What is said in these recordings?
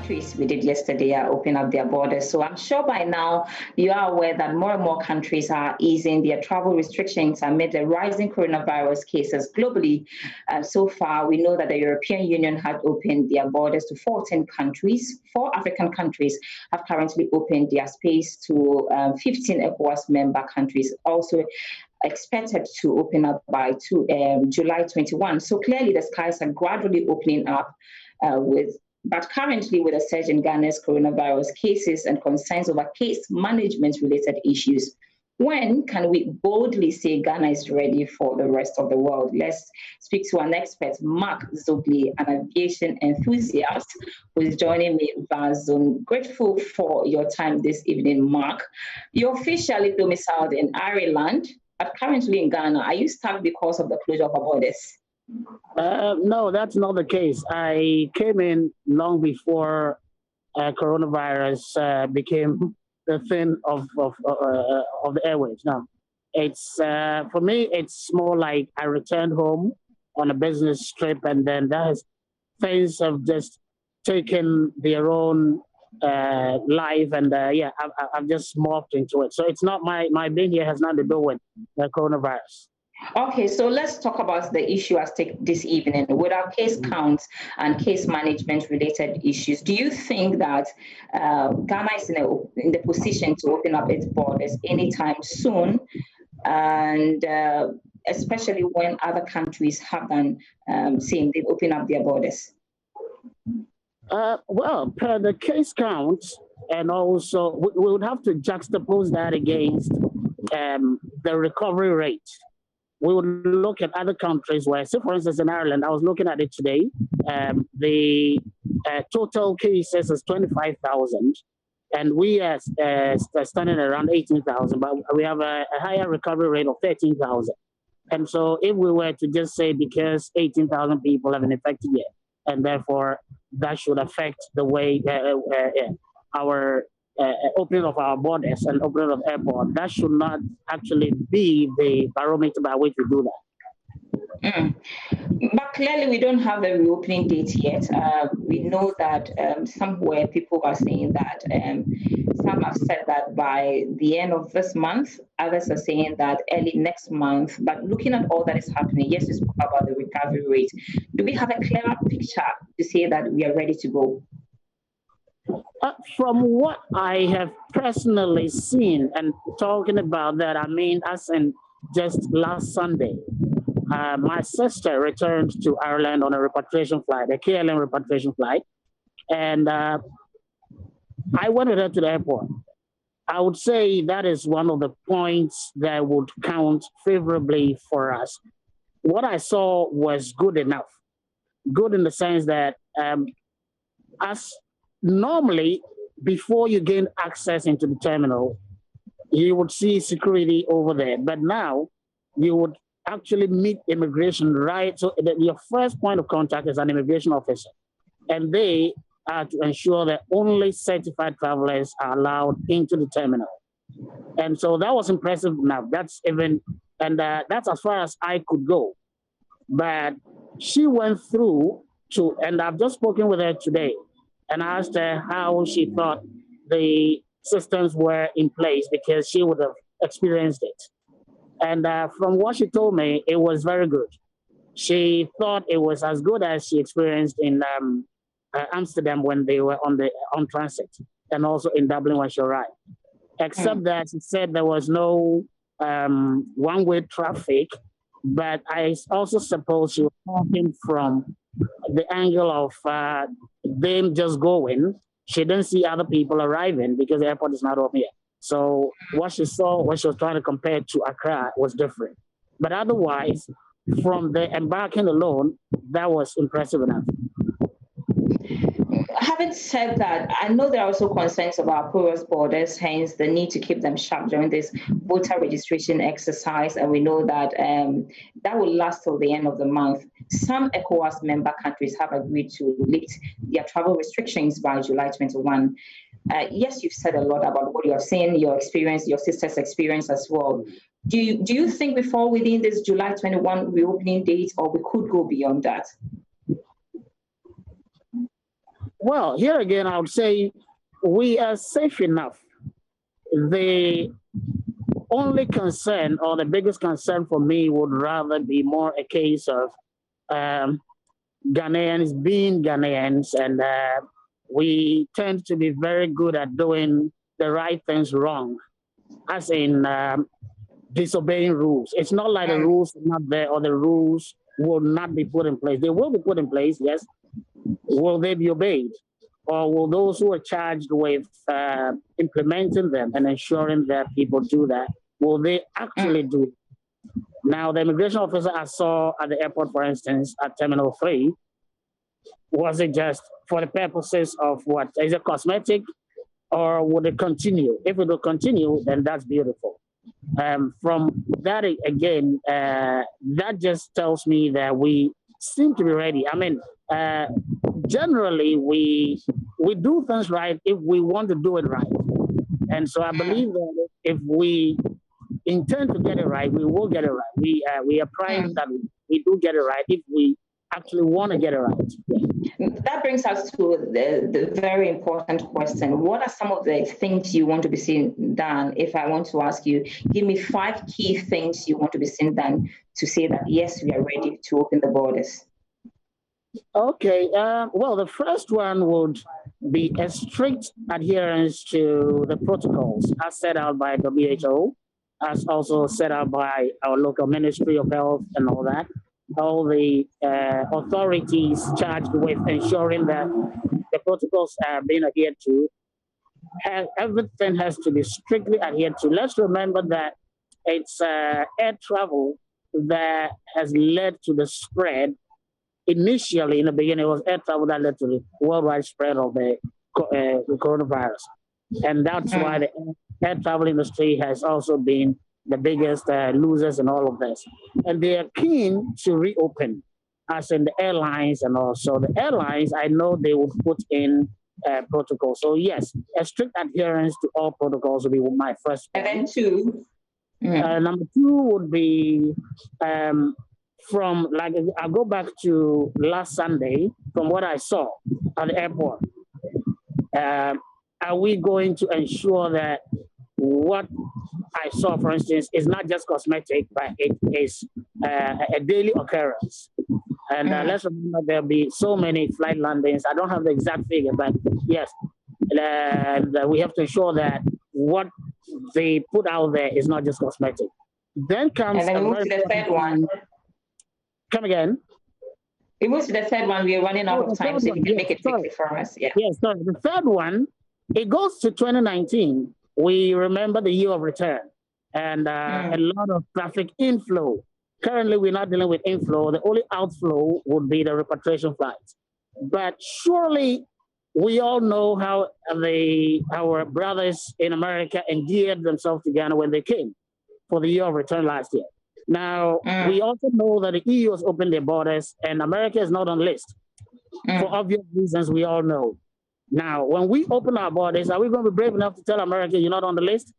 countries, we did yesterday, are opening up their borders. So I'm sure by now you are aware that more and more countries are easing their travel restrictions amid the rising coronavirus cases globally. So far, we know that the European Union had opened their borders to 14 countries. 4 African countries have currently opened their space to 15 ECOWAS member countries, also expected to open up by July 21. So clearly the skies are gradually opening up but currently with a surge in Ghana's coronavirus cases and concerns over case management related issues. When can we boldly say Ghana is ready for the rest of the world? Let's speak to an expert, Mark Zogli, an aviation enthusiast who is joining me via Zoom. Grateful for your time this evening, Mark. You're officially domiciled in Ireland, but currently in Ghana. Are you stuck because of the closure of our borders? No, that's not the case. I came in long before coronavirus became the thing of the airwaves. Now, it's for me, it's more like I returned home on a business trip, and then things have just taken their own life, and I've just morphed into it. So it's not my being here has nothing to do with the coronavirus. Okay, so let's talk about the issue at stake this evening. With our case counts and case management related issues, do you think that Ghana is in the position to open up its borders anytime soon? And especially when other countries have done saying they've opened up their borders? Well, per the case counts, and also we would have to juxtapose that against the recovery rate. We would look at other countries where, say, for instance, in Ireland, I was looking at it today, the total cases is 25,000, and we are standing around 18,000, but we have a higher recovery rate of 13,000. And so if we were to just say because 18,000 people have been affected yet, and therefore that should affect the way our opening of our borders and opening of airport, that should not actually be the barometer by which we do that. But clearly we don't have a reopening date yet. We know that somewhere people are saying that some have said that by the end of this month, others are saying that early next month. But looking at all that is happening, yes, we spoke about the recovery rate. Do we have a clearer picture to say that we are ready to go? From what I have personally seen, and talking about that, I mean, as in just last Sunday, my sister returned to Ireland on a repatriation flight, a KLM repatriation flight, and I went with her to the airport. I would say that is one of the points that would count favorably for us. What I saw was good enough. Good in the sense that as normally, before you gain access into the terminal, you would see security over there. But now you would actually meet immigration, right? So your first point of contact is an immigration officer. And they are to ensure that only certified travelers are allowed into the terminal. And so that was impressive enough. That's as far as I could go. But she went through and I've just spoken with her today, and I asked her how she thought the systems were in place because she would have experienced it. And from what she told me, it was very good. She thought it was as good as she experienced in Amsterdam when they were on transit, and also in Dublin when she arrived. Except that she said there was no one-way traffic, but I also suppose she was talking from the angle of them just going. She didn't see other people arriving because the airport is not open yet. So what she saw, what she was trying to compare to Accra was different. But otherwise, from the embarking alone, that was impressive enough. Having said that, I know there are also concerns about porous borders, hence the need to keep them sharp during this voter registration exercise. And we know that that will last till the end of the month. Some ECOWAS member countries have agreed to lift their travel restrictions by July 21. Yes, you've said a lot about what you have seen, your experience, your sister's experience as well. Do you think we fall within this July 21 reopening date, or we could go beyond that? Well, here again, I would say we are safe enough. The only concern, or the biggest concern for me, would rather be more a case of um, Ghanaians being Ghanaians, and we tend to be very good at doing the right things wrong, as in disobeying rules. It's not like the rules are not there or the rules will not be put in place. They will be put in place, yes. Will they be obeyed? Or will those who are charged with implementing them and ensuring that people do that, will they actually do it? Now, the immigration officer I saw at the airport, for instance, at Terminal 3, was it just for the purposes of what? Is it cosmetic, or would it continue? If it will continue, then that's beautiful. From that, again, that just tells me that we seem to be ready. I mean, generally, we do things right if we want to do it right. And so I believe that if we intend to get it right, we will get it right. We are primed that we do get it right if we actually want to get it right. Yeah. That brings us to the very important question. What are some of the things you want to be seen done? If I want to ask you, give me 5 key things you want to be seen done to say that, yes, we are ready to open the borders. Okay, well, the first one would be a strict adherence to the protocols as set out by WHO, as also set out by our local Ministry of Health and all that. All the authorities charged with ensuring that the protocols are being adhered to, everything has to be strictly adhered to. Let's remember that it's air travel that has led to the spread. Initially, in the beginning, it was air travel that led to the worldwide spread of the coronavirus. And that's why the air travel industry has also been the biggest losers in all of this. And they are keen to reopen, as in the airlines and also the airlines, I know they would put in protocols. So yes, a strict adherence to all protocols would be my first point. And then 2? Number 2 would be from, like, I'll go back to last Sunday, from what I saw at the airport. Are we going to ensure that what I saw, for instance, is not just cosmetic, but it is a daily occurrence? And let's remember there'll be so many flight landings. I don't have the exact figure, but yes, we have to ensure that what they put out there is not just cosmetic. Then comes and then we move to the third one. Come again. We move to the third one. We're running out of time, so you can make it quickly for us. Yeah. Yes, so the third one, it goes to 2019. We remember the year of return and a lot of traffic inflow. Currently, we're not dealing with inflow. The only outflow would be the repatriation flights. But surely, we all know how our brothers in America endeared themselves to Ghana when they came for the year of return last year. Now, we also know that the EU has opened their borders and America is not on the list for obvious reasons we all know. Now, when we open our borders, are we going to be brave enough to tell America you're not on the list?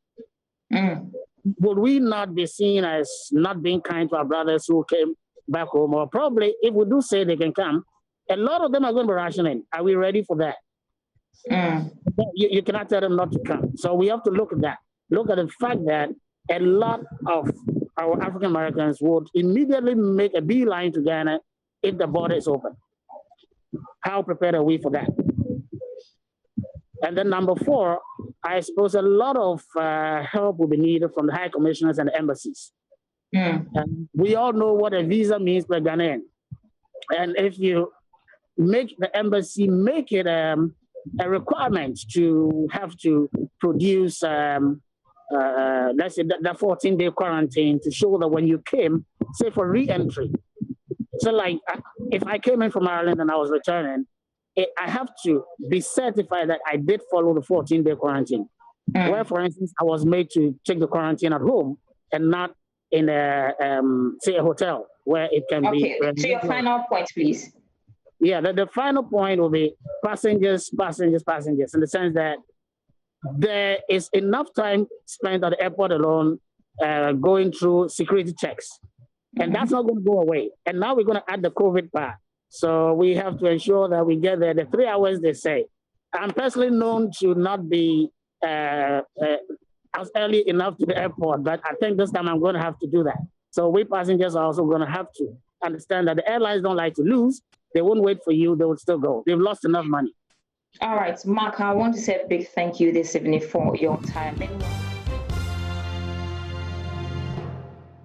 Would we not be seen as not being kind to our brothers who came back home? Or probably, if we do say they can come, a lot of them are going to be rationing. Are we ready for that? You cannot tell them not to come. So we have to look at that. Look at the fact that a lot of our African Americans would immediately make a beeline to Ghana if the border is open. How prepared are we for that? And then number 4, I suppose a lot of help will be needed from the high commissioners and the embassies. And we all know what a visa means for Ghanaian. And if you make the embassy make it a requirement to have to produce let's say the 14-day quarantine to show that when you came, say for re-entry. So like if I came in from Ireland and I was returning, I have to be certified that I did follow the 14-day quarantine. Where, for instance, I was made to check the quarantine at home and not in say a hotel where it can be. Okay, so your final point, please. Yeah, the final point will be passengers, in the sense that there is enough time spent at the airport alone going through security checks. And that's not going to go away. And now we're going to add the COVID part. So we have to ensure that we get there the 3 hours they say. I'm personally known to not be as early enough to the airport, but I think this time I'm going to have to do that. So we passengers are also going to have to understand that the airlines don't like to lose. They won't wait for you. They will still go. They've lost enough money. All right, Mark, I want to say a big thank you this evening for your time.